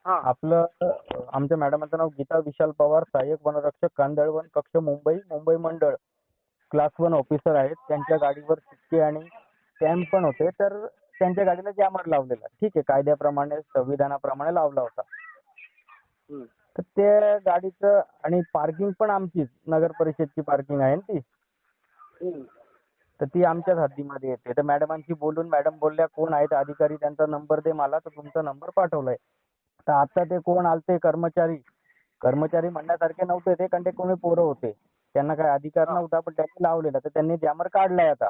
हा. आपलं आमच्या मॅडमाचं नाव गीता विशाल पवार, सहाय्यक वनरक्षक, कांदळवन कक्ष, मुंबई, मुंबई मंडळ, क्लास 1 ऑफिसर आहेत. त्यांच्या गाडीवर शिक्के आणि स्टॅम्प पण होते. तर त्यांच्या गाडीला जॅमर लावलेला. ठीक आहे, कायद्याप्रमाणे संविधानाप्रमाणे लावला होता. हम्म. तर त्या गाडीचं आणि पार्किंग पण आमचीच, नगर परिषदची पार्किंग आहे ना ती. हम्म. तर ती आमच्याच हद्दीमध्ये येते. तर मॅडमांशी बोलून मॅडम बोलल्या कोण आहेत अधिकारी त्यांचा नंबर दे मला. तर तुमचा नंबर पाठवलाय. तर आता ते कोण आलते कर्मचारी म्हणण्यासारखे नव्हते ते, कारण ते कोणी पोरं होते. त्यांना काही अधिकार हा. नव्हता, पण त्यांनी लावलेला. तर त्यांनी जॅमर काढलाय आता.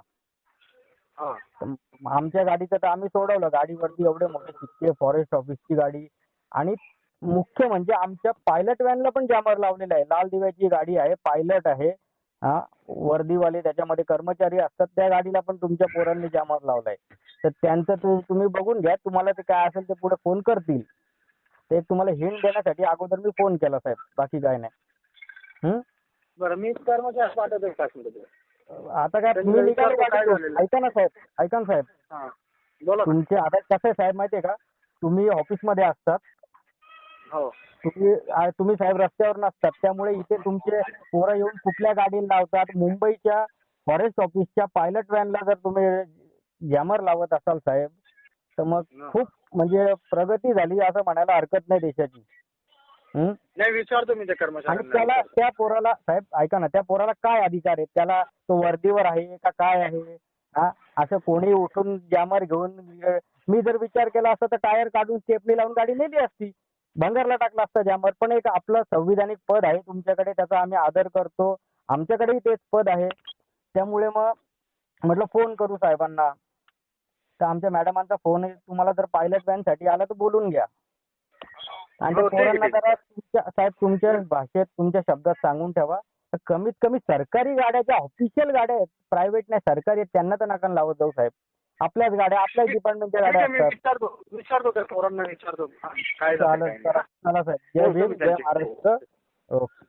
हा. तर आमच्या गाडीचं तर आम्ही सोडवलं. गाडीवरती एवढे मोठे शिक्के, फॉरेस्ट ऑफिसची गाडी, आणि मुख्य म्हणजे आमच्या पायलट व्हॅनला पण जॅमर लावलेला आहे. लाल दिव्याची गाडी आहे, पायलट आहे. हा, वर्दीवाले त्याच्यामध्ये कर्मचारी असतात. त्या गाडीला पण तुमच्या पोरांनी जॅमर लावलाय. तर त्यांचं तुम्ही बघून घ्या. तुम्हाला ते काय असेल ते पुढे फोन करतील. ते तुम्हाला हिंट देण्यासाठी अगोदर मी फोन केला साहेब, बाकी काय नाही. बरं, मी कर्मचारी पाठवतो 5 मिनिटं. आता काय त्यांनी मी निघालो विचारतो काय गाडीतून. झालेलं. ऐका ना साहेब, हा. बोला ना. तुमचे आता कसं आहे साहेब माहितीये का, तुम्ही ऑफिसमध्ये असतात, हो. तुम्ही साहेब रस्त्यावर नसतात. त्यामुळे इथे तुमचे पोरं येऊन कुठल्या गाडीला लावतात. मुंबईच्या फॉरेस्ट ऑफिसच्या पायलट व्हॅनला जर तुम्ही जॅमर लावत असाल साहेब, तर मग खूप म्हणजे प्रगती झाली असं म्हणायला हरकत नाही देशाची. नाही, विचारतो मी त्या आणि कर्मचाऱ्यांना. त्या पोराला साहेब ऐका ना, त्या पोराला काय अधिकार आहेत? त्याला तो वर्दीवर आहे का काय आहे? हा, असं कोणी उठून जॅमर घेऊन, मी जर विचार केला असता तर टायर काढून स्टेपनी लावून गाडी नेली असती, भंगारला टाकला असता जॅमर. पण एक आपलं संविधानिक पद आहे तुमच्याकडे, त्याचा आम्ही आदर करतो. आमच्याकडेही तेच पद आहे. त्यामुळे मग म्हटलं फोन करू साहेबांना. तर आमच्या मॅडमांचा फोन आहे. तुम्हाला जर पायलट व्हॅनसाठी आला तर बोलून घ्या. आणि त्या हो, ठीक आहे, पोरांना ठीक जरा साहेब तुमच्या भाषेत, तुमच्या शब्दात सांगून ठेवा. तर कमीत कमी सरकारी गाड्या ज्या ऑफिशियल गाड्या आहेत, प्रायव्हेट नाही सरकारी आहेत, त्यांना तर नका लावत जाऊ साहेब. आपल्याच गाड्या, आपल्याच डिपार्टमेंटच्या ठीक गाड्या आहे, मी असतात. विचारतो त्या पोरांना विचारतो काय झालं, काय चालेल, नाही. चला साहेब. जय बोलतो भीम, मी जय त्यांच्याशी. महाराष्ट्र. ओके.